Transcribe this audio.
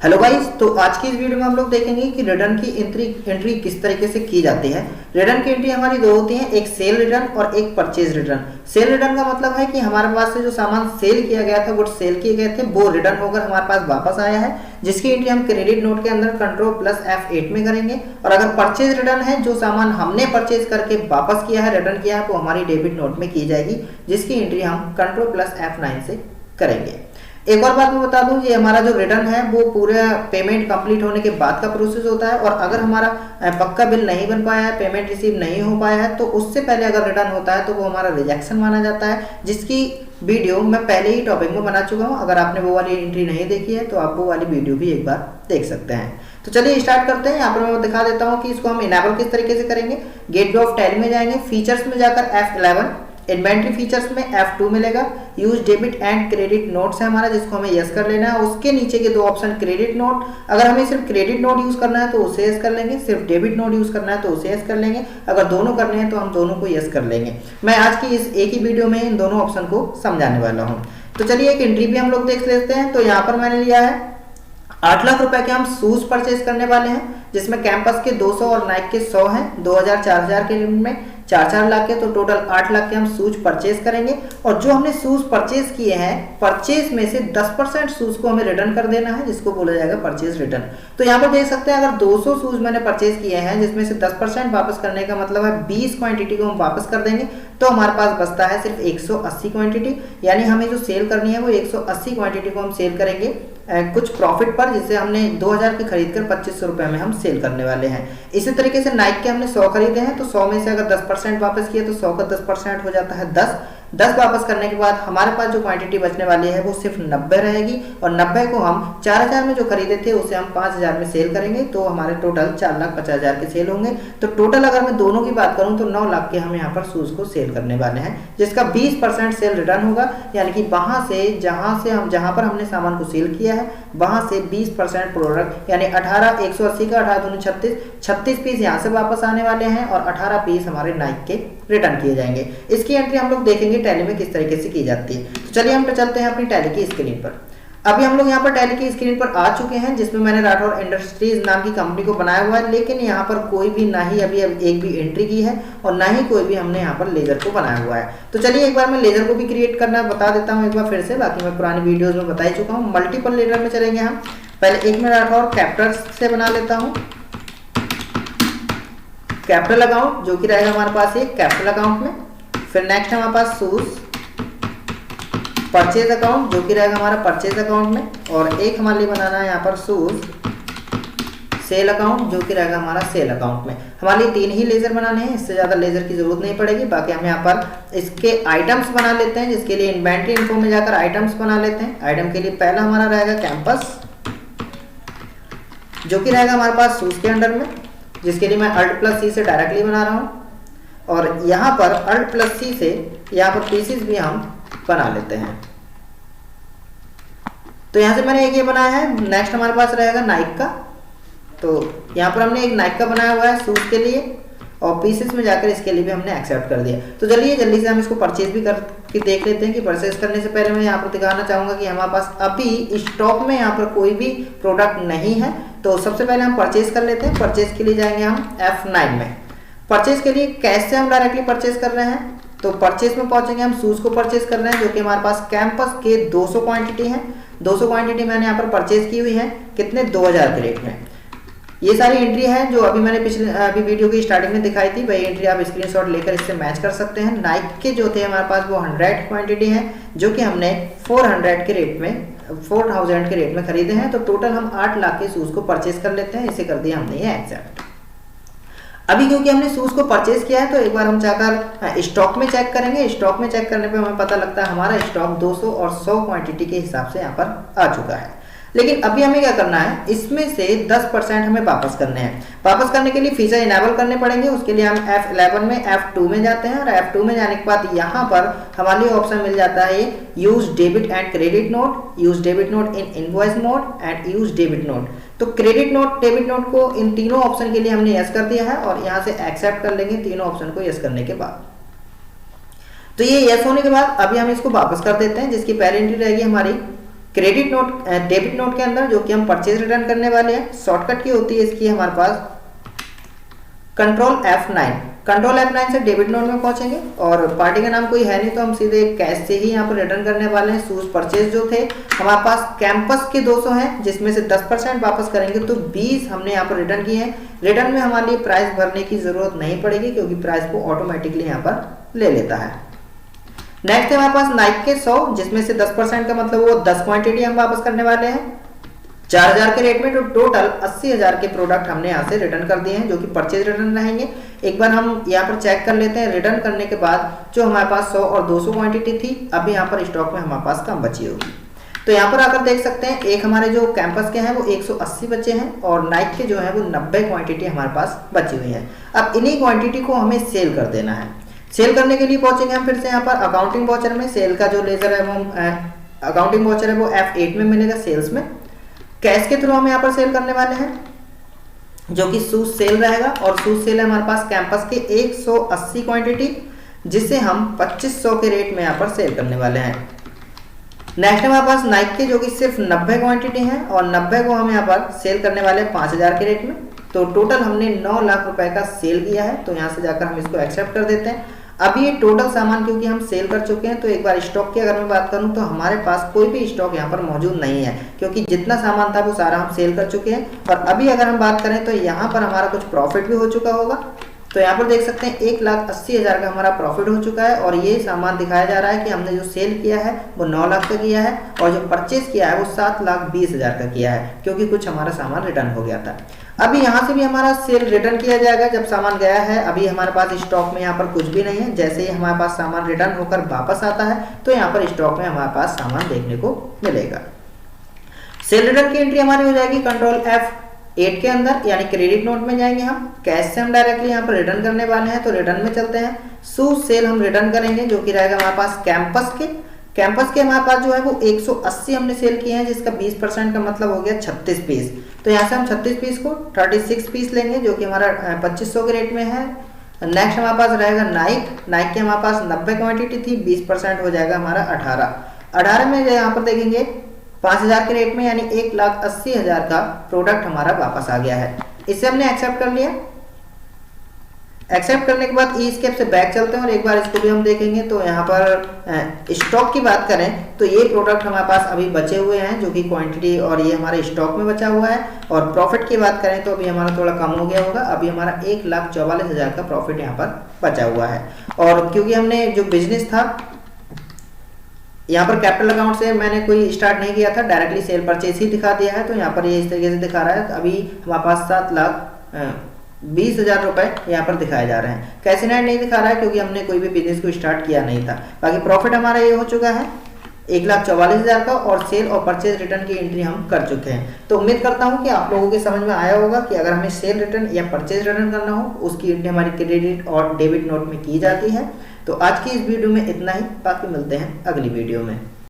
Hello guys, तो आज की इस वीडियो में हम लोग देखेंगे कि रिटर्न की एंट्री किस तरीके से की जाती है। रिटर्न की एंट्री हमारी दो होती है, एक सेल रिटर्न और एक परचेज रिटर्न। सेल रिटर्न का मतलब है कि हमारे पास से जो सामान सेल किया गया था, गुड सेल किए गए थे, वो रिटर्न होकर हमारे पास वापस आया है, जिसकी एंट्री हम क्रेडिट नोट के अंदर Ctrl+F8 में करेंगे। और अगर परचेज रिटर्न है, जो सामान हमने परचेज करके वापस किया है, रिटर्न किया है, वो हमारी डेबिट नोट में की जाएगी, जिसकी एंट्री हम Ctrl+F9 से करेंगे। एक और बात मैं बता दूं, ये हमारा जो रिटर्न है वो पूरा पेमेंट कंप्लीट होने के बाद का प्रोसेस होता है। और अगर हमारा पक्का बिल नहीं बन पाया है, पेमेंट रिसीव नहीं हो पाया है, तो उससे पहले अगर रिटर्न होता है तो वो हमारा रिजेक्शन माना जाता है, जिसकी वीडियो मैं पहले ही टॉपिक में बना चुका हूँ। अगर आपने वो वाली एंट्री नहीं देखी है तो आप वो वाली वीडियो भी एक बार देख सकते हैं। तो चलिए स्टार्ट करते हैं। यहाँ पर मैं दिखा देता हूँ कि इसको हम इनेबल किस तरीके से करेंगे। गेटवे ऑफ टैली में जाएंगे, फीचर्स में जाकर F11, इन्वेंट्री फीचर्स में F2 मिलेगा। Use debit and credit notes है हमारा, जिसको हमें यस कर लेना है। उसके नीचे के दो ऑप्शन क्रेडिट नोट, अगर हमें सिर्फ क्रेडिट नोट यूज करना है तो उसे यस कर लेंगे, सिर्फ डेबिट नोट यूज करना है तो उसे यस कर लेंगे। अगर दोनों करने हैं तो हम दोनों को यस कर लेंगे। मैं आज की इस एक ही वीडियो में इन दोनों ऑप्शन को समझाने वाला हूँ। तो चलिए एक एंट्री भी हम लोग देख लेते हैं। तो यहाँ पर मैंने लिया है 8 लाख रुपए के हम शूज परचेज करने वाले हैं, जिसमें कैंपस के 200 और नाइक के 100 हैं। 2000 4000 के रेंज में 4 लाख के, तो टोटल 8 लाख के हम शूज परचेज करेंगे। और जो हमने शूज परचेज किए हैं, परचेज में से 10% शूज को हमें रिटर्न कर देना है, जिसको बोला जाएगा परचेज रिटर्न। तो यहाँ पर देख सकते हैं, अगर 200 शूज मैंने परचेज किए हैं, जिसमें से 10% वापस करने का मतलब है 20 क्वांटिटी को हम वापस कर देंगे, तो हमारे पास बचता है सिर्फ 180 क्वांटिटी। यानी हमें जो सेल करनी है वो 180 क्वांटिटी को हम सेल करेंगे कुछ प्रॉफिट पर, जिसे हमने 2000 की खरीद कर 2500 रुपए में हम सेल करने वाले हैं। इसी तरीके से नाइक के हमने 100 खरीदे हैं, तो 100 में से अगर 10% वापस किया तो 100 का 10% हो जाता है 10 वापस करने के बाद हमारे पास जो क्वांटिटी बचने वाली है वो सिर्फ 90 रहेगी। और 90 को हम 4000 में जो खरीदे थे उसे हम 5000 में सेल करेंगे, तो हमारे टोटल 4,50,000 के सेल होंगे। तो टोटल अगर मैं दोनों की बात करूं तो 9 लाख के हम यहाँ पर शूज को सेल करने वाले हैं, जिसका 20% सेल रिटर्न होगा। यानी कि वहां से जहां पर हमने सामान को सेल किया है, वहां से 20% प्रोडक्ट, यानी 18 180 का 18 दूनी 36 पीस यहाँ से वापस आने वाले हैं और 18 पीस हमारे नाइक के रिटर्न किए जाएंगे। इसकी एंट्री हम लोग देखेंगे टैली में किस तरीके से की जाती है। तो चलिए हम चलते हैं अपनी टैली की स्क्रीन पर। अभी हम लोग यहाँ पर टैली की स्क्रीन पर आ चुके हैं, जिसमें मैंने राठौर इंडस्ट्रीज नाम की कंपनी को बनाया हुआ है, लेकिन यहाँ पर कोई भी ना ही अभी एक भी एंट्री की है और ना ही कोई भी हमने यहाँ पर लेजर को बनाया हुआ है। तो चलिए एक बार मैं लेजर को भी क्रिएट करना बता देता हूँ एक बार फिर से, बाकी मैं पुरानी वीडियोज में बता ही चुका हूँ। मल्टीपल लेजर में चलेंगे हम। पहले एक मैं राठौर कैपिटल से बना लेता हूँ, कैपिटल अकाउंट, जो कि रहेगा हमारे पास एक कैपिटल अकाउंट में। फिर नेक्स्ट हमारे पास शूज परचेज अकाउंट, जो कि रहेगा हमारा परचेज अकाउंट में। और एक हमारे लिए बनाना है यहाँ पर शूज सेल अकाउंट, जो कि रहेगा हमारा सेल अकाउंट में। हमारे लिए 3 ही लेजर बनाने हैं, इससे ज्यादा लेजर की जरूरत नहीं पड़ेगी। बाकी हम यहाँ पर इसके आइटम्स बना लेते हैं, जिसके लिए इन्वेंट्री इन्फो में जाकर आइटम्स बना लेते हैं। आइटम के लिए पहला हमारा रहेगा कैंपस, जो कि रहेगा हमारे पास शूज के अंडर में, जिसके लिए मैं Alt+C से डायरेक्टली बना रहा हूँ। और यहाँ पर Alt+C से यहाँ पर पीसेस भी हम बना लेते हैं। तो यहाँ से मैंने एक ये बनाया है। नेक्स्ट हमारे पास रहेगा नाइक का, तो यहाँ पर हमने एक नाइक का बनाया हुआ है शूज के लिए, और पीसेस में जाकर इसके लिए भी हमने एक्सेप्ट कर दिया। तो चलिए जल्दी से हम इसको परचेज भी करके देख लेते हैं। कि परचेज करने से पहले मैं यहाँ पर दिखाना चाहूँगा कि हमारे पास अभी स्टॉक में यहाँ पर कोई भी प्रोडक्ट नहीं है। तो सबसे पहले हम परचेज कर लेते हैं। परचेज के लिए जाएंगे हम F9 में। परचेज के लिए कैश से हम डायरेक्टली परचेज कर रहे हैं, तो परचेज में पहुंचेंगे, हम शूज को परचेज कर रहे हैं, जो कि हमारे पास कैंपस के 200 क्वांटिटी है। 200 क्वांटिटी मैंने यहाँ पर परचेज की हुई है, कितने 2000 के रेट में। ये सारी एंट्री है जो अभी मैंने अभी वीडियो की स्टार्टिंग में दिखाई थी, वही एंट्री आप स्क्रीनशॉट लेकर इससे मैच कर सकते हैं। नाइक के जो थे हमारे पास वो 100 क्वांटिटी है, जो कि हमने 400 के रेट में 4000 के रेट में खरीदे हैं। तो टोटल हम 8 लाख के शूज को परचेज कर लेते हैं। इसे कर दिया हमने ये एक्सेप्ट। अभी क्योंकि हमने शूज को परचेज किया है, तो एक बार हम जाकर स्टॉक में चेक करेंगे। स्टॉक में चेक करने पे हमें पता लगता है हमारा स्टॉक 200 और 100 क्वांटिटी के हिसाब से यहाँ पर आ चुका है। लेकिन अभी हमें क्या करना है, इसमें से 10% हमें वापस करने हैं। वापस करने के लिए फीचर इनेबल करने पड़ेंगे। उसके लिए हम F11 में F2 में जाते हैं, और F2 में जाने के बाद यहाँ पर हमारे लिए ऑप्शन मिल जाता है use debit and credit note, use debit note in invoice mode and use debit note. तो क्रेडिट नोट डेबिट नोट को इन तीनों ऑप्शन के लिए हमने यस कर दिया है, और यहाँ से एक्सेप्ट कर लेंगे तीनों ऑप्शन को यस करने के बाद। तो ये यस होने के बाद अभी हम इसको वापस कर देते हैं, जिसकी पहली एंट्री रहेगी हमारी क्रेडिट नोट डेबिट नोट के अंदर जो कि हम परचेज रिटर्न करने वाले हैं, शॉर्टकट की होती है इसकी हमारे पास कंट्रोल F9। कंट्रोल F9 से डेबिट नोट में पहुंचेंगे और पार्टी का नाम कोई है नहीं तो हम सीधे कैश से ही यहाँ पर रिटर्न करने वाले हैं। शूज परचेज जो थे हमारे पास कैंपस के 200 हैं, जिसमें से 10% वापस करेंगे तो 20 हमने यहाँ पर रिटर्न किए हैं। रिटर्न में हमारे लिए प्राइस भरने की जरूरत नहीं पड़ेगी क्योंकि प्राइस को ऑटोमेटिकली यहाँ पर ले लेता है। नेक्स्ट है हमारे पास नाइक के 100, जिसमें से 10% का मतलब वो 10 क्वांटिटी हम वापस करने वाले हैं 4000 के रेट में। तो टोटल 80,000 के प्रोडक्ट हमने यहाँ से रिटर्न कर दिए हैं जो कि परचेज रिटर्न रहेंगे। एक बार हम यहाँ पर चेक कर लेते हैं रिटर्न करने के बाद जो हमारे पास 100 और 200 क्वांटिटी थी, अभी यहाँ पर स्टॉक में हमारे पास कम बची होगी। तो यहाँ पर आकर देख सकते हैं एक हमारे जो कैंपस के हैं वो 180 बचे हैं और नाइक के जो है वो 90 क्वांटिटी हमारे पास बची हुई है। अब इन्हीं क्वांटिटी को हमें सेल कर देना है। सेल करने के लिए पहुंचेंगे हम फिर से यहाँ पर अकाउंटिंग वाउचर में। सेल का जो लेजर है वो अकाउंटिंग वाउचर है वो F8 में मिलेगा सेल्स में। कैश के थ्रू हम यहाँ पर सेल करने वाले हैं जो कि शूज सेल रहेगा और शूज सेल है हमारे पास कैंपस के 180 क्वांटिटी, जिसे हम 2500 के रेट में यहाँ पर सेल करने वाले हैं। नेक्स्ट हमारे पास नाइक के जो कि सिर्फ 90 क्वांटिटी है और 90 को हम यहाँ पर सेल करने वाले हैं 5000 के रेट में। तो टोटल हमने 9 लाख रुपए का सेल किया है। तो यहाँ से जाकर हम इसको एक्सेप्ट कर देते हैं। अब ये टोटल सामान क्योंकि हम सेल कर चुके हैं तो एक बार स्टॉक की अगर मैं बात करूं तो हमारे पास कोई भी स्टॉक यहाँ पर मौजूद नहीं है क्योंकि जितना सामान था वो सारा हम सेल कर चुके हैं। और अभी अगर हम बात करें तो यहाँ पर हमारा कुछ प्रॉफिट भी हो चुका होगा। तो यहाँ पर देख सकते हैं 1,80,000 का हमारा प्रॉफिट हो चुका है और ये सामान दिखाया जा रहा है कि हमने जो सेल किया है वो 9 लाख का किया है और जो परचेज किया है वो 7,20,000 का किया है क्योंकि कुछ हमारा सामान रिटर्न हो गया था। अभी यहाँ से भी हमारा सेल रिटर्न किया जाएगा जब सामान गया है। अभी हमारे पास स्टॉक में यहाँ पर कुछ भी नहीं है। जैसे ही हमारे पास सामान रिटर्न होकर वापस आता है तो यहाँ पर स्टॉक में हमारे पास सामान देखने को मिलेगा। सेल रिटर्न की एंट्री हमारी हो जाएगी कंट्रोल F8 के अंदर, यानी क्रेडिट नोट में जाएंगे हम। कैश से हम डायरेक्टली यहाँ पर रिटर्न करने वाले हैं तो रिटर्न में चलते हैं। शूज सेल हम रिटर्न करेंगे जो कि रहेगा हमारे पास कैंपस के हमारे पास जो है वो 180 हमने सेल किए हैं, जिसका 20% का मतलब हो गया 36 पीस। तो यहाँ से हम 36 पीस को 36 पीस लेंगे जो कि हमारा 2500 के रेट में है। नेक्स्ट हमारे पास रहेगा नाइक के हमारे पास 90 क्वांटिटी थी, 20% हो जाएगा हमारा 18 में यहाँ पर देखेंगे 5000 के रेट में, यानी 1,80,000 का प्रोडक्ट हमारा वापस आ गया है। इसे हमने एक्सेप्ट कर लिया। एक्सेप्ट करने के बाद ई स्केप से बैक चलते हैं और एक बार इसको भी हम देखेंगे। तो यहाँ पर स्टॉक की बात करें तो ये प्रोडक्ट हमारे पास अभी बचे हुए हैं जो कि क्वांटिटी और ये हमारे स्टॉक में बचा हुआ है। और प्रॉफिट की बात करें तो अभी हमारा थोड़ा कम हो गया होगा। अभी हमारा 1,44,000 का प्रॉफिट यहाँ पर बचा हुआ है। और क्योंकि हमने जो बिजनेस था यहाँ पर कैपिटल अकाउंट से मैंने कोई स्टार्ट नहीं किया था, डायरेक्टली सेल परचेज ही दिखा दिया है। तो यहाँ पर ये इस तरीके से दिखा रहा है। अभी हमारे पास 7,20,000 रुपए यहाँ पर दिखाए जा रहे हैं। कैश इन हैंड नहीं दिखा रहा है क्योंकि हमने कोई भी बिजनेस को स्टार्ट किया नहीं था। बाकी प्रॉफिट हमारा ये हो चुका है 1,44,000 का और सेल और परचेज रिटर्न की एंट्री हम कर चुके हैं। तो उम्मीद करता हूँ कि आप लोगों के समझ में आया होगा कि अगर हमें सेल रिटर्न या परचेज रिटर्न करना हो उसकी एंट्री हमारी क्रेडिट और डेबिट नोट में की जाती है। तो आज की इस वीडियो में इतना ही, बाकी मिलते हैं अगली वीडियो में।